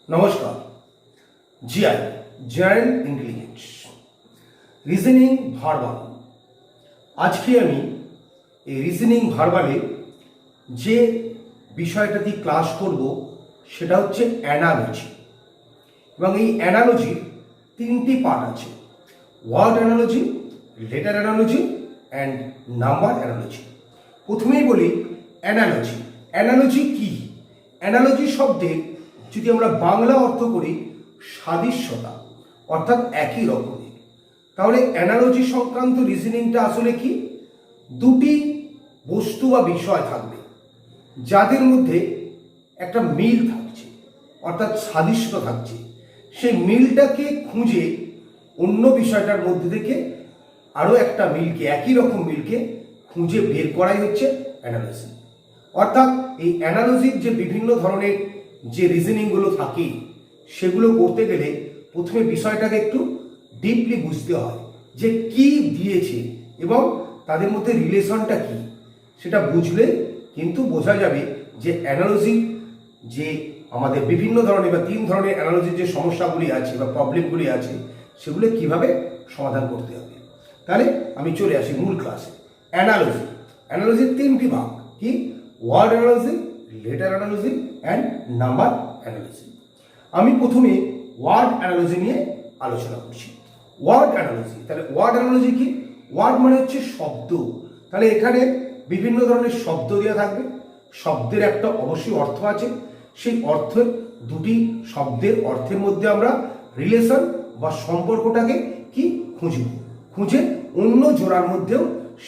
নমস্কার। GI general intelligence reasoning verbal. আজকে আমি এই রিজনিং ভার্বালে যে বিষয়টা দিয়ে ক্লাস করব সেটা হচ্ছে অ্যানালজি, এবং এই অ্যানালজির তিনটি পার্ট আছে: word analogy, letter analogy and number analogy. প্রথমেই বলি অ্যানালজি। অ্যানালজি কি? অ্যানালজি শব্দের যদি আমরা বাংলা অর্থ করি সাদৃশ্যতা, অর্থাৎ একই রকমের, তাহলে অ্যানালজি সংক্রান্ত রিজনিংটা আসলে কি? দুটি বস্তু বা বিষয় থাকবে যাদের মধ্যে একটা মিল থাকছে, অর্থাৎ সাদৃশ্যতা থাকছে। সেই মিলটাকে খুঁজে অন্য বিষয়টার মধ্যে থেকে আরও একটা মিলকে, একই রকম মিলকে খুঁজে বের করাই হচ্ছে অ্যানালজি। অর্থাৎ এই অ্যানালজির যে বিভিন্ন ধরনের যে রিজনিংগুলো থাকে সেগুলো করতে গেলে প্রথমে বিষয়টাকে একটু ডিপলি বুঝতে হয়, যে কি দিয়েছে এবং তাদের মধ্যে রিলেশনটা কি। সেটা বুঝলে কিন্তু বোঝা যাবে যে অ্যানালজি যে আমাদের বিভিন্ন ধরনের বা তিন ধরনের অ্যানালজির যে সমস্যাগুলি আছে বা প্রবলেমগুলি আছে সেগুলো কিভাবে সমাধান করতে হবে। তাহলে আমি চলে আসি মূল ক্লাসে। অ্যানালজি, অ্যানালজির তিনটি ভাগ কি: word analogy, letter analogy and number analogy. আমি প্রথমে ওয়ার্ড অ্যানালজি নিয়ে আলোচনা করছি। ওয়ার্ড অ্যানালজি, তাহলে ওয়ার্ড অ্যানালজি কি? ওয়ার্ড মানে হচ্ছে শব্দ। তাহলে এখানে বিভিন্ন ধরনের শব্দ দেওয়া থাকবে, শব্দের একটা অবশ্যই অর্থ আছে, সেই অর্থের দুটি শব্দের অর্থের মধ্যে আমরা রিলেশন বা সম্পর্কটাকে কি খুঁজব, খুঁজে অন্য জোড়ার মধ্যেও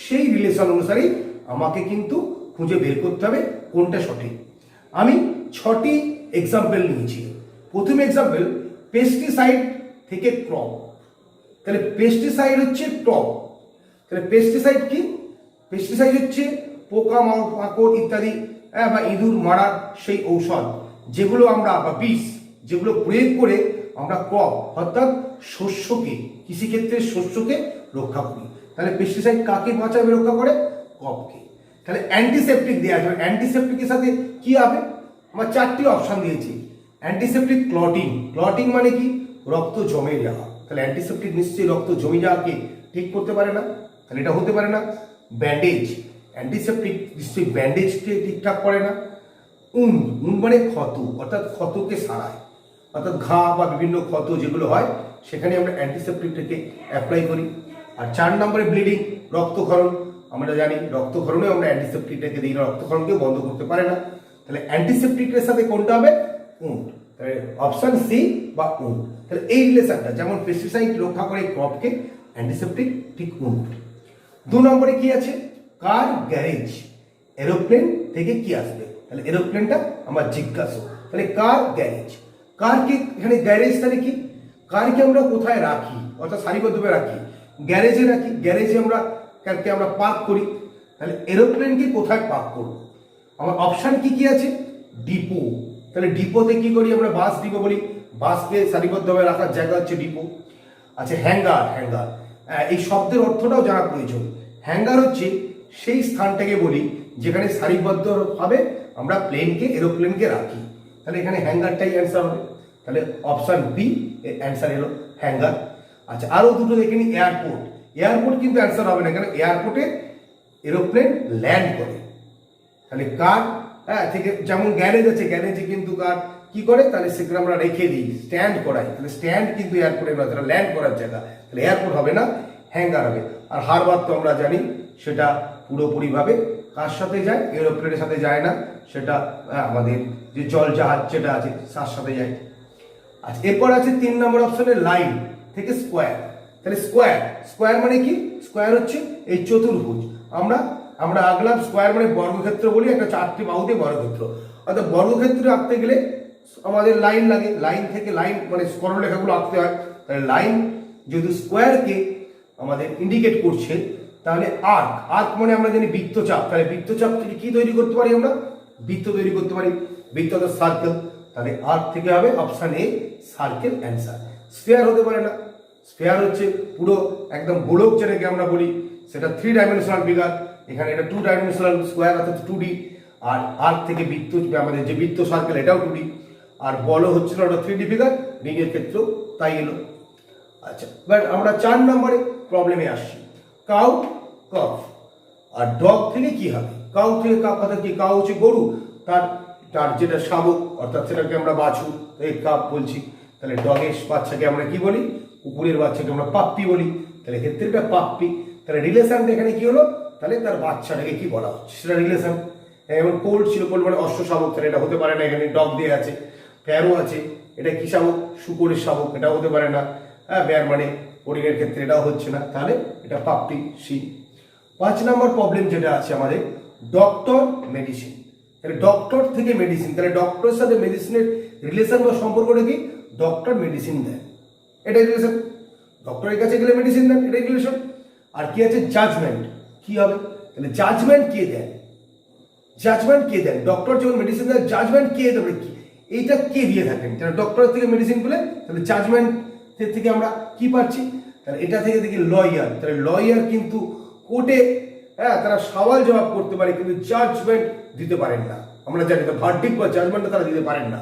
সেই রিলেশন অনুসারেই আমাকে কিন্তু খুঁজে বের করতে হবে কোনটা সঠিক। আমি 6টি এক্সাম্পল নিয়েছি। প্রথম এক্সাম্পল পেস্টিসাইড থেকে ক্রপ। তাহলে পেস্টিসাইড হচ্ছে ক্রপ। তাহলে পেস্টিসাইড কি? পেস্টিসাইড হচ্ছে পোকা মাকড় ইত্যাদি বা ইঁদুর মারার সেই ঔষধ যেগুলো আমরা বা বিষ যেগুলো প্রয়োগ করে আমরা ক্রপ অর্থাৎ শস্যকে, কৃষিক্ষেত্রে শস্যকে রক্ষা করি। তাহলে পেস্টিসাইড কাকে বাঁচাবে, রক্ষা করে? ক্রপকে। তাহলে অ্যান্টিসেপ্টিক দেওয়া আছে। অ্যান্টিসেপ্টিকের সাথে কি হবে? আমার 4টি অপশন দিয়েছি। Antiseptic clotting. ক্লটিং মানে কি? রক্ত জমে যাওয়া। তাহলে অ্যান্টিসেপ্টিক নিশ্চয়ই রক্ত জমে যাওয়াকে ঠিক করতে পারে না, তাহলে এটা হতে পারে না। ব্যান্ডেজ, অ্যান্টিসেপ্টিক নিশ্চয়ই ব্যান্ডেজকে ঠিকঠাক করে না। উন মানে ক্ষত, অর্থাৎ ক্ষতকে সারায়, অর্থাৎ ঘা বা বিভিন্ন ক্ষত যেগুলো হয় সেখানে আমরা অ্যান্টিসেপ্টিকটাকে অ্যাপ্লাই করি। আর 4 নম্বরে ব্লিডিং, রক্তক্ষরণ। আমরা জানি রক্তক্ষরণে আমরা অ্যান্টিসেপ্টিকটাকে দিই না, রক্তক্ষরণকেও বন্ধ করতে পারে না। তাহলে অ্যান্টিসেপ্টিকের সাথে কোনটা হবে? উন। তাহলে অপশন সি বা উন। তাহলে এই রিলেশনটা, যেমন পেস্টিসাইড রক্ষা করে ক্রপকে, অ্যান্টিসেপ্টিক ঠিক উন। 2 নম্বরে কি আছে? কার গ্যারেজ। এরোপ্লেন থেকে কি আসবে? তাহলে এরোপ্লেনটা আমার জিজ্ঞাসা। তাহলে কার গ্যারেজ। কারকে এখানে গ্যারেজ তাহলে কি? কারকে আমরা কোথায় রাখি, অর্থাৎ সারিবদ্ধভাবে রাখি? গ্যারেজে রাখি। গ্যারেজে আমরা কারকে আমরা পার্ক করি। তাহলে এরোপ্লেনকে কোথায় পার্ক করব? আমার অপশন কি কি আছে? ডিপো। তাহলে ডিপোতে কি করি আমরা? বাস ডিপো বলি। বাসকে সারিবদ্ধভাবে রাখার জায়গা হচ্ছে ডিপো। আচ্ছা, হ্যাঙ্গার। হ্যাঙ্গার এই শব্দের অর্থটাও জানা প্রয়োজন। হ্যাঙ্গার হচ্ছে সেই স্থানটাকে বলি যেখানে সারিবদ্ধভাবে আমরা প্লেনকে, এরোপ্লেনকে রাখি। তাহলে এখানে হ্যাঙ্গারটাই অ্যান্সার হবে। তাহলে অপশন বি এর অ্যান্সার এলো হ্যাঙ্গার। আচ্ছা, আরও দুটো দেখে নিই। এয়ারপোর্ট। এয়ারপোর্ট কিন্তু অ্যান্সার হবে না, কারণ এয়ারপোর্টে এরোপ্লেন ল্যান্ড করে। তাহলে কার থেকে, যেমন গ্যারেজ আছে, গ্যারেজে কিন্তু কার কি করে? তাহলে সেখানে আমরা রেখে দিই, স্ট্যান্ড করাই। তাহলে স্ট্যান্ড কিন্তু এয়ারপোর্টে নয়, তাহলে ল্যান্ড করার জায়গা। তাহলে এয়ারপোর্ট হবে না, হ্যাঙ্গার হবে। আর হারবার তো আমরা জানি সেটা পুরোপুরিভাবে কার সাথে যায়? এরোপ্লেনের সাথে যায় না, সেটা আমাদের যে জল জাহাজ যেটা আছে তার সাথে যায়। আচ্ছা, এরপর আছে 3 নম্বর অপশনে লাইন থেকে স্কোয়ার। তাহলে স্কোয়ার, স্কোয়ার মানে কি? স্কোয়ার হচ্ছে এই চতুর্ভুজ। আমরা আগলাম স্কোয়ার মানে বর্গক্ষেত্র বলি, একটা 4টি বাহুতে বর্গক্ষেত্র। অর্থাৎ বর্গক্ষেত্র আঁকতে গেলে আমাদের লাইন লাগে। লাইন থেকে লাইন মানে সরলরেখাগুলো আঁকতে হয়। তাহলে লাইন যেহেতু স্কোয়ারকে আমাদের ইন্ডিকেট করছে, তাহলে আর্ক। আর্ক মানে আমরা জানি বৃত্তচাপ। তাহলে বৃত্তচাপ থেকে কি তৈরি করতে পারি আমরা? বৃত্ত তৈরি করতে পারি। বৃত্ত অর্থাৎ সার্কেল। তাহলে আর্ক থেকে হবে option A circle answer. Sphere হতে পারে না। স্ফিয়ার হচ্ছে পুরো একদম গোলক যেটাকে আমরা বলি, সেটা 3 ডাইমেনশনাল ফিগার। এখানে এটা 2 ডাইমেনশনাল স্কোয়ার অর্থাৎ 2D। আর আর্ক থেকে বৃত্ত, আমাদের যে বৃত্ত সার্কেল, এটাও 2D। আর বলও হচ্ছে না, ওটা 3D ফিগার, রিংয়ের ক্ষেত্রেও তাই এলো। আচ্ছা, বাট আমরা 4 নম্বরে প্রবলেমে আসছি। কাউ, কফ। আর ডগ থেকে কি হবে? কাউ থেকে কথা কি? কাউ হচ্ছে গরু, তার তার যেটা শাবক, অর্থাৎ সেটাকে আমরা বাছুর, এই কাপ বলছি। তাহলে ডগের বাচ্চাকে আমরা কি বলি? কুকুরের বাচ্চাকে আমরা পাপ্পি বলি। তাহলে ক্ষেত্রে এটা পাপ্পি। তাহলে রিলেশনটা এখানে কি হলো? তাহলে তার বাচ্চাটাকে কি বলা হচ্ছে সেটা রিলেশন। এবং কোল্ড ছিল, কোল্ড মানে অশ্ব শাবক, তাহলে এটা হতে পারে না। এখানে ডগ দিয়ে আছে, প্যারো আছে, এটা কি শাবক? শুকরের শাবক, এটাও হতে পারে না। হ্যাঁ, বেয়ার মানে হরিণের ক্ষেত্রে এটাও হচ্ছে না, তাহলে এটা পাপ্পি, সি। 5 নম্বর প্রবলেম যেটা আছে আমাদের, ডক্টর, মেডিসিন। তাহলে ডক্টর থেকে মেডিসিন, তাহলে ডক্টরের সাথে মেডিসিনের রিলেশন বা সম্পর্কটা কি? ডক্টর মেডিসিন দেন, এটা রিলেশন। ডক্টরের কাছে গেলে মেডিসিন দেন, এটা রিলেশন। আর কি আছে? জাজমেন্ট। কি হবে? তাহলে জাজমেন্ট কে দেন? জাজমেন্ট কে দেন? ডক্টর যখন মেডিসিন দেন, জাজমেন্ট কে দেবে? কি এইটা কে দিয়ে থাকেন? তাহলে ডক্টরের থেকে মেডিসিন পেলে, তাহলে জাজমেন্ট থেকে আমরা কি পাচ্ছি? তাহলে এটা থেকে দেখি লয়ার। তাহলে লয়ার কিন্তু কোর্টে, হ্যাঁ, তারা সওয়াল জবাব করতে পারে, কিন্তু জাজমেন্ট দিতে পারেন না। আমরা জানি তো ভার্ডিক্ট বা জাজমেন্টটা তারা দিতে পারেন না।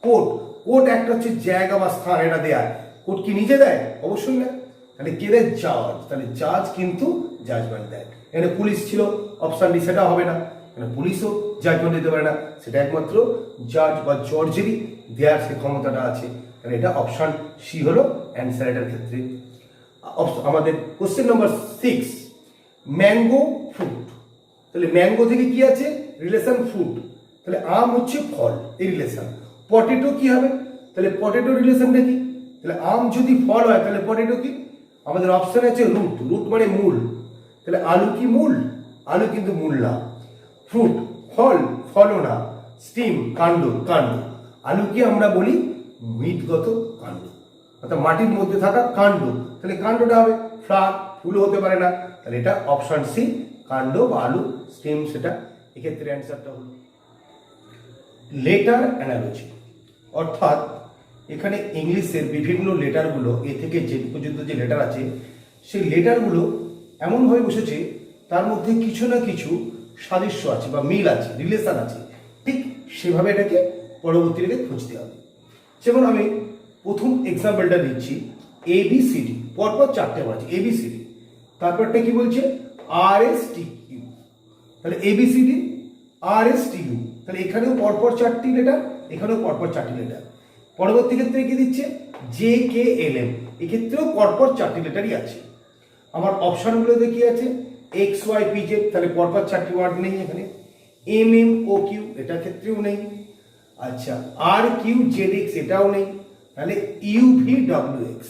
কোর্ট, কোর্ট একটা হচ্ছে জায়গা বা স্থান, এটা দেয়। কোর্ট কি নিজে দেয়? অবশ্যই না। তাহলে কে দেয়? জাজ। তাহলে জাজ কিন্তু জাজমেন্ট দেয়। এখানে পুলিশ ছিল, অপশন ডি, সেটা হবে না। এখানে পুলিশও জাজমেন্ট দিতে পারে না, সেটা একমাত্র জাজ বা জর্জেরই দেওয়ার সে ক্ষমতাটা আছে। তাহলে এটা অপশন সি হলো অ্যান্সার এটার ক্ষেত্রে। আমাদের কোশ্চেন নম্বর 6, ম্যাঙ্গো, ফ্রুট। তাহলে ম্যাঙ্গো থেকে কি আছে? Relation fruit. তাহলে আম হচ্ছে ফল, এই রিলেশন। পটেটো কি হবে? তাহলে পটেটো রিলেশনটা কি? তাহলে আম যদি ফল হয়, তাহলে পটেটো কি? আমাদের অপশন আছে রুট, রুট মানে মূল। তাহলে আলু কি মূল? আলু কিন্তু মূল না। ফ্রুট, ফল, ফলও না। স্টিম, কাণ্ড, কাণ্ড। আলু কি আমরা বলি? মিটগত কাণ্ড, অর্থাৎ মাটির মধ্যে থাকা কাণ্ড। তাহলে কাণ্ডটা হবে ফ্লাওয়ার, ফুলও হতে পারে না। তাহলে এটা অপশন সি, কাণ্ড বা আলু, স্টেম, সেটা এক্ষেত্রে অ্যান্সারটা হলো। লেটার অ্যানালজি, অর্থাৎ এখানে ইংলিশের বিভিন্ন লেটারগুলো, এ থেকে যে পর্যন্ত যে লেটার আছে, সেই লেটারগুলো এমনভাবে বসেছে তার মধ্যে কিছু না কিছু সাদৃশ্য আছে বা মিল আছে, রিলেশন আছে। ঠিক সেভাবে এটাকে পরবর্তীতে খুঁজতে হবে। যেমন আমি প্রথম এক্সাম্পলটা দিচ্ছি, ABCD, পরপর 4টে আছে ABCD, তারপরটা কি বলছে? RSTU। তাহলে ABCD, RSTU, তাহলে এখানেও পরপর 4টি লেটার, এখানেও পরপর 4টি লেটার। পরবর্তী ক্ষেত্রে কি দিচ্ছে? JKLM, এক্ষেত্রেও পরপর 4টি লেটারই আছে। আমার অপশনগুলোতে কি আছে? XYPZ, তাহলে পরপর 4টি ওয়ার্ড নেই এখানে। MMOQ, এটা ক্ষেত্রেও নেই। আচ্ছা, RQZX, এটাও নেই। তাহলে UVWX,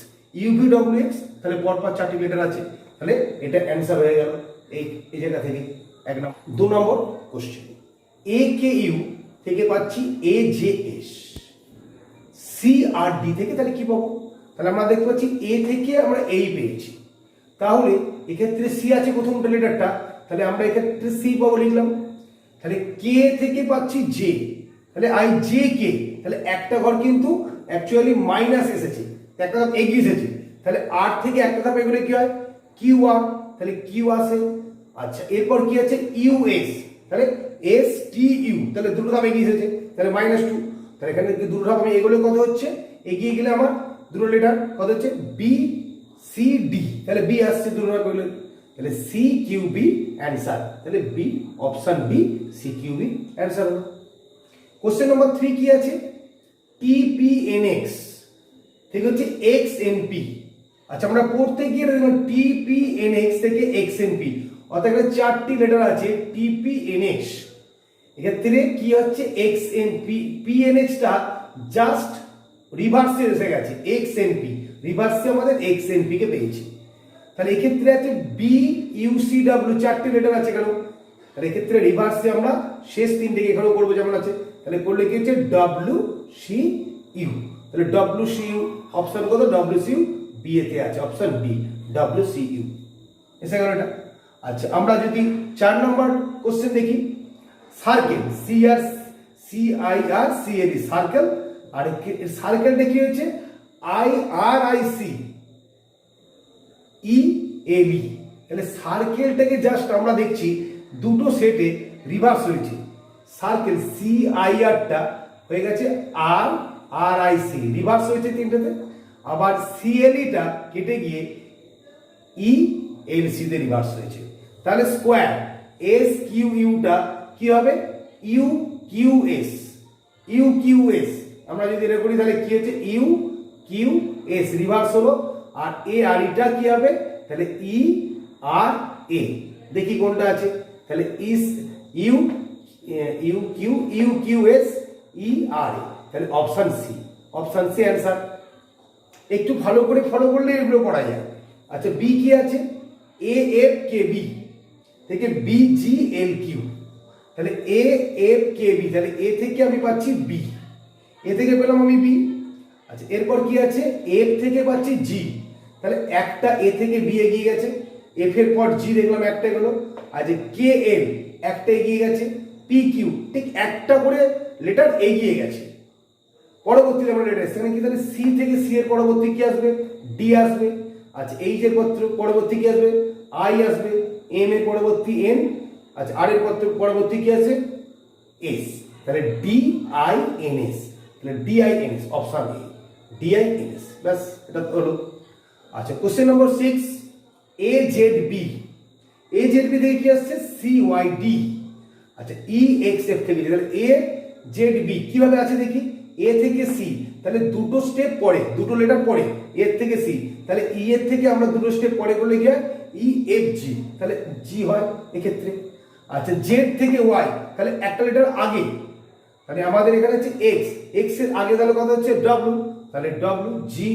UVWX, তাহলে পরপর 4টি লেটার আছে। তাহলে এটা অ্যান্সার হয়ে গেল এই জায়গা থেকে। 2 নম্বর কোশ্চেন, AKU থেকে পাচ্ছি AJS, CRD থেকে তাহলে কি পাবো? তাহলে আমরা দেখতে পাচ্ছি A থেকে আমরা এই পেয়েছি, তাহলে এক্ষেত্রে সি আছে প্রথমটা লেটারটা, তাহলে আমরা এক্ষেত্রে সি পাবো, লিখলাম। তাহলে কে থেকে পাচ্ছি জে, তাহলে আই জে কে, তাহলে একটা ঘর কিন্তু অ্যাকচুয়ালি মাইনাস এসেছে, একটা ধাপ এগিয়ে এসেছে। তাহলে আর থেকে একটা ধাপ এগুলো কি হয়? কিউ আর, তাহলে কিউ আসে। আচ্ছা, এরপর কি আছে? ইউএস, তাহলে এস টি ইউ, তাহলে দুটো ধাপ এগিয়ে এসেছে, তাহলে -2। তাহলে এখানে দুটো ধাপ আমি এগুলো কত হচ্ছে? এগিয়ে গেলে আমার দুটো লেটার কত হচ্ছে? বি সি ডি, তাহলে বি আসছে দুটো ধাপ এগুলো, তাহলে সি কিউ বি অ্যান্সার। তাহলে B, option B, C Q B answer হলো। কোশ্চেন নম্বর 3 কি আছে? টিপিএনএক্স থেকে হচ্ছে এক্সএনপি। আচ্ছা, আমরা পড়তে গিয়ে দেখুন টিপিএনএক্স থেকে এক্সএনপি, অর্থাৎ এখানে 4টি লেটার আছে টিপিএনএক্স। এক্ষেত্রে কি হচ্ছে? এক্সএনপি, পিএনএক্সটা জাস্ট রিভার্সে এসে গেছে, এক্সএনপি রিভার্সে আমাদের এক্সএনপি কে পেয়েছি। তাহলে এক্ষেত্রে আছে বি ইউসিডব্লিউ, 4টি লেটার আছে কেন? তাহলে এক্ষেত্রে রিভার্সে আমরা শেষ 3টিকে এখানেও করবো যেমন আছে, তাহলে করলে কি হচ্ছে? ডব্লিউ সি ইউ, তাহলে ডব্লিউ সি ইউ, অপশন কত? ডব্লিউ সি ইউ বি এতে আছে, option B W C U এসে গেল এটা। আচ্ছা, আমরা যদি 4 নম্বর কোশ্চেন দেখি, সার্কেল, CRCLE, সার্কেল। আর সার্কেলটা কি হয়েছে? IRIC ELE, তাহলে সার্কেলটাকে জাস্ট আমরা দেখছি দুটো সেটে রিভার্স হয়েছে। সার্কেল CIRটা হয়ে গেছে আর আর আই সি, রিভার্স হয়েছে তিনটেতে। আবার সিএলইটা কেটে গিয়ে ই এল সিতে রিভার্স হয়েছে। তাহলে স্কোয়ার এস কিউ ইউটা কি হবে U Q S, U Q S. আমরা যদি এটা করি তাহলে কি হচ্ছে ইউ কিউ এস রিভার্স হলো। আর এ আর ইটা কি হবে তাহলে ই আর এ। দেখি কোনটা আছে, তাহলে ইস U U Q U Q S E R A, তাহলে option C, option C answer. একটু ভালো করে ফলো করলে এগুলো পড়া যায়। আচ্ছা বি কি আছে এ এফ কে বি থেকে বি জি এল কিউ, তাহলে এ এফ কে বি, তাহলে এ থেকে আমি পাচ্ছি বি, এ থেকে পেলাম আমি বি। আচ্ছা এরপর কি আছে এফ থেকে পাচ্ছি জি, তাহলে একটা এ থেকে বি এগিয়ে গেছে, এফ এর পর জি দেখলাম একটা গেল। আচ্ছা কে এল একটা এগিয়ে গেছে, পি কিউ ঠিক একটা করে লেটার এগিয়ে গেছে। পরবর্তীতে আমরা লেটার সেখানে কি তাহলে সি থেকে সি এর পরবর্তী কি আসবে ডি আসবে। আচ্ছা এইচ এর পরবর্তী কি আসবে আই আসবে, এম এর পরবর্তী এন, আচ্ছা আর এর পরবর্তী কি আছে এস, তাহলে ডি আই এন এস, তাহলে D I N S option A D I N S, ব্যাস এটা হলো। আচ্ছা কোশ্চেন নম্বর 6 A Z B, A Z B থেকে কি আসছে সি ওয়াই ডি। আচ্ছা ই এক্স এফ থেকে তাহলে এ জেড বি কিভাবে আছে দেখি, এ থেকে সি তাহলে দুটো স্টেপ পরে, দুটো লেটার পরে এর থেকে সি, তাহলে ই এর থেকে আমরা দুটো স্টেপ পরে করলে গিয়ে ই এফ জি, তাহলে জি হয় এক্ষেত্রে। আচ্ছা জেড থেকে ওয়াই তাহলে একটা লেটার আগে, তাহলে আমাদের এখানে হচ্ছে এক্স, এক্স এর আগে তাহলে কথা হচ্ছে ডব্লিউ, তাহলে ডব্লিউ জি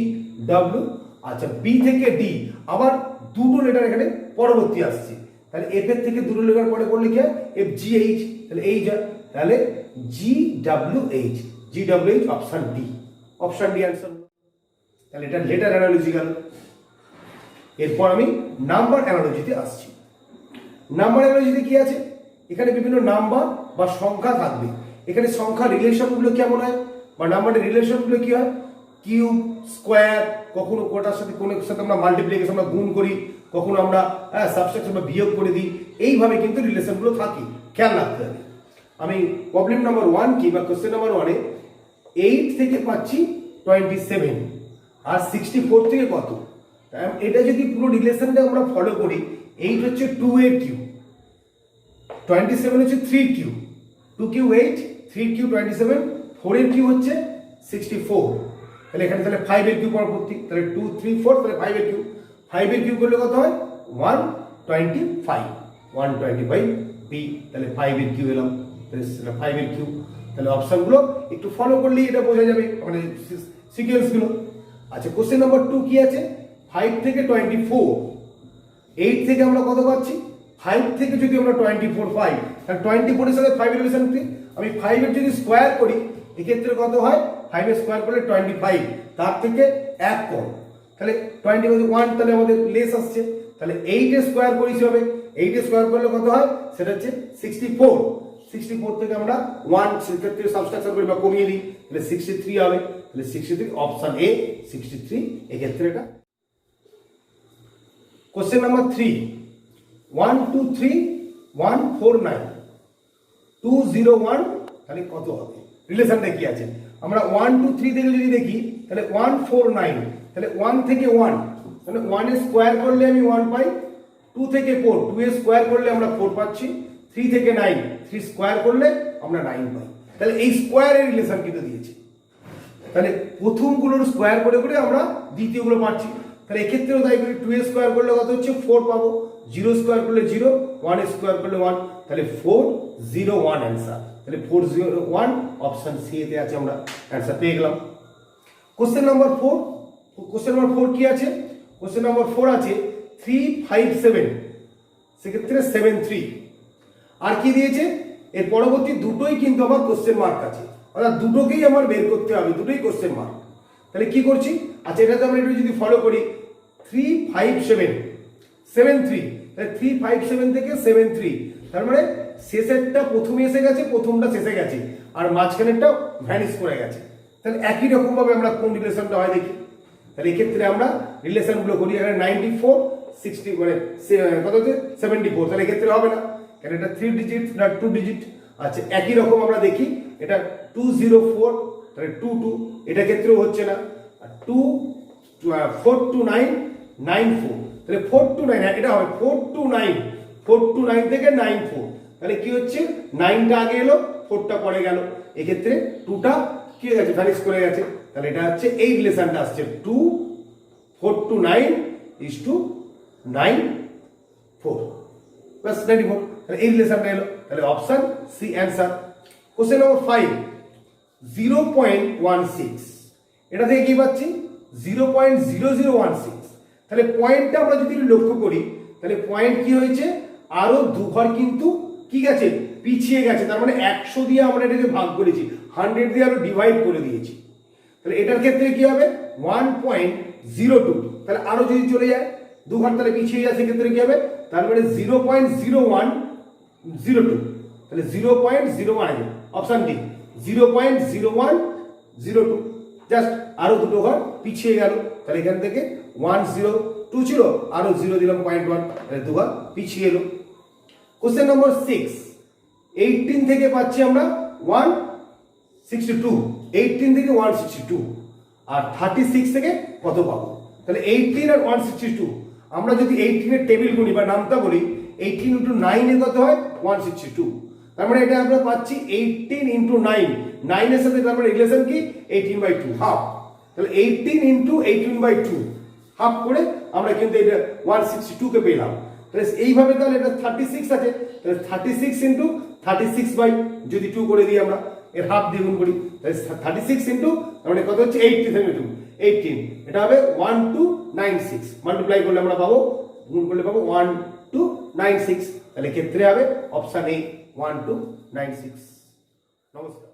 ডব্লিউ। আচ্ছা বি থেকে ডি আবার দুটো লেটার এখানে পরবর্তী আসছে, তাহলে এফ এর থেকে দুটো লেটার পরে করলে কি হয় এফ জি এইচ, তাহলে এইচ হয়, তাহলে G W H, G W H option D, option D answer. তাহলে এটা লেটার অ্যানালজি গেল। এরপর আমি নাম্বার অ্যানালজিতে আসছি। নাম্বার অ্যানালজিতে কি আছে, এখানে বিভিন্ন নাম্বার বা সংখ্যা থাকবে, এখানে সংখ্যা রিলেশনগুলো কেমন হয় বা নাম্বারের রিলেশনগুলো কি হয় কিউব স্কোয়ার, কখনো কোটার সাথে কোনো সাথে আমরা মাল্টিপ্লিকেশন আমরা গুণ করি, কখনো আমরা সাবট্রাকশন বা বিয়োগ করে দিই, এইভাবে কিন্তু রিলেশনগুলো থাকে, খেয়াল রাখতে হবে। আমি প্রবলেম নাম্বার 1 কি বা কোশ্চেন নাম্বার 1 এ 8 থেকে পাচ্ছি 27 আর 64 থেকে কত, এটা যদি পুরো রিলেশনটা আমরা ফলো করি 8 হচ্ছে 2 এর কিউ, 27 হচ্ছে 3 কিউ, 2 কিউ 8, 3 কিউ 27, 4 এর কিউ হচ্ছে 64, তাহলে এখানে তাহলে 5 এর কিউ পরবর্তী, তাহলে 2 3 4 তাহলে 5 এর কিউ, 5 এর কিউ করলে কত হয় 125, 125 বি, তাহলে 5 এর কিউ এলাম, তাহলে 5 এর কিউ। তাহলে অপশনগুলো একটু ফলো করলেই এটা বোঝা যাবে মানে সিকোয়েন্সগুলো। আচ্ছা কোশ্চেন নাম্বার 2 কি আছে 5 থেকে 24, 8 থেকে আমরা কত পাচ্ছি 5 থেকে যদি আমরা 24 পাই তাহলে 24 এর সাথে 5 এর রিলেশন কি, আমি 5 এর যদি স্কোয়ার করি এক্ষেত্রে কত হয় 5 এর স্কোয়ার করলে 25, তার থেকে 1 কম, তাহলে 20 বলতে 1 তাহলে আমাদের লেস আসছে, তাহলে 8 এর স্কোয়ার করি হবে, 8 এর স্কোয়ার করলে কত হয় সেটা হচ্ছে 64, 64 থেকে আমরা 1 সেক্ষেত্রে সাবট্রাকশন করি বা কমিয়ে দিই, তাহলে 63 হবে, তাহলে 63 অপশন এ 63 এক্ষেত্রে এটা। কোশ্চেন নাম্বার 3 1 2 3 1 4 9 2 0 1, তাহলে কত হবে রিলেশনটা কি আছে, আমরা 1 2 3 থেকে যদি দেখি তাহলে 1 4 9, তাহলে 1 থেকে 1 তাহলে 1 এর স্কোয়ার করলে আমি 1 পাই, 2 থেকে 4 2 এর স্কোয়ার করলে আমরা 4 পাচ্ছি, 3 থেকে 9 3 স্কোয়ার করলে আমরা 9 পাই, তাহলে এই স্কোয়ারের রিলেশন কিন্তু দিয়েছে, তাহলে প্রথমগুলোর স্কোয়ার করে করে আমরা দ্বিতীয়গুলো পাচ্ছি, তাহলে এক্ষেত্রেও তাই করি 2 এর স্কোয়ার করলে কত হচ্ছে 4 পাবো, 0 স্কোয়ার করলে 0, 1 এর স্কোয়ার করলে 1, তাহলে 4 0 1 অ্যান্সার, তাহলে 4 0 1 অপশন সি এতে আছে, আমরা অ্যান্সার পেয়ে গেলাম। কোশ্চেন নাম্বার 4, কোশ্চেন নাম্বার 4 কি আছে, কোশ্চেন নাম্বার 4 আছে 3 5 7, সেক্ষেত্রে 7 3, আর কি দিয়েছে এর পরবর্তী দুটোই কিন্তু আমার কোশ্চেন মার্ক আছে, অর্থাৎ দুটোকেই আমার বের করতে হবে, দুটোই কোশ্চেন মার্ক, তাহলে কি করছি আচ্ছা এটাতে আমরা একটু যদি ফলো করি 3 5 7 7 3, তাহলে 3 5 7 থেকে 7 3, তার মানে শেষেরটা প্রথমে এসে গেছে, প্রথমটা শেষে গেছে, আর মাঝখানেরটা ভ্যানিশ করে গেছে, তাহলে একই রকম ভাবে আমরা কোন রিলেশনটা হয় দেখি, তাহলে এক্ষেত্রে আমরা রিলেশনগুলো করি, এখানে 94 60 মানে কত হচ্ছে 74, তাহলে এক্ষেত্রে হবে না কারণ এটা 3 ডিজিট না 2 ডিজিট। আচ্ছা একই রকম আমরা দেখি এটা 204, তাহলে 2 এটা ক্ষেত্রেও হচ্ছে না। আর 42994, তাহলে 429 এটা হবে 429 থেকে 94, তাহলে কি হচ্ছে 9টা আগে এলো 4টা পরে গেল, এক্ষেত্রে 2টা কি হয়ে গেছে ভ্যানিশ করে গেছে, তাহলে এটা হচ্ছে এই রিলেশনটা আসছে 429:9, 4 বাস 94, তাহলে এই রিলেশনটা এলো, তাহলে অপশন সি অ্যান্সার। কোশ্চেন নম্বর 5, 0.16, এটা থেকে কি পাচ্ছি 0.0016, তাহলে পয়েন্টটা আমরা যদি লক্ষ্য করি তাহলে পয়েন্ট কি হয়েছে আরো 2 ঘর কিন্তু কি গেছে পিছিয়ে গেছে, তার মানে 100 দিয়ে আমরা এটাকে ভাগ করেছি, 100 দিয়ে আরো ডিভাইড করে দিয়েছি, তাহলে এটার ক্ষেত্রে কি হবে 1.02, তাহলে আরো যদি চলে যায় 2 ঘর তাহলে পিছিয়ে যায়, সেক্ষেত্রে কি হবে তারপরে 0.0102, তাহলে 0.01 আছে অপশন ডি 0.0102, জাস্ট আরো 2 ঘর পিছিয়ে গেল, তাহলে এখান থেকে 102 ছিল আরো 0 দিলাম 0.1, তাহলে 2 ঘর পিছিয়ে এলো। কোশ্চেন নম্বর 6, 18 থেকে পাচ্ছি আমরা 162, 18 থেকে 162, আর 36 থেকে কত পাবো, তাহলে 18 আর 162, আমরা যদি 18 এর টেবিল গুনি বা নামটা বলি 18 × 9 এর কত হয় 162, তার মানে এটা আমরা পাচ্ছি 18 × 9, 9 এর সাথে তার মানে রিলেশন কি 18/2 হাফ, তাহলে 18 × 18/2 হাফ করে আমরা কিন্তু এটা 162 কে পেলাম, তাহলে এইভাবে তাহলে এটা 36 আছে, তাহলে 36 × 36 যদি 2 করে দিই আমরা এর হাফ দিয়ে গুণ করি, তাহলে 36 মানে কত হচ্ছে 18, 18 এটা হবে 1296, মাল্টিপ্লাই করলে আমরা পাবো গুণ করলে পাবো 1296, তাহলে ক্ষেত্রে হবে অপশন এ 1296। নমস্কার।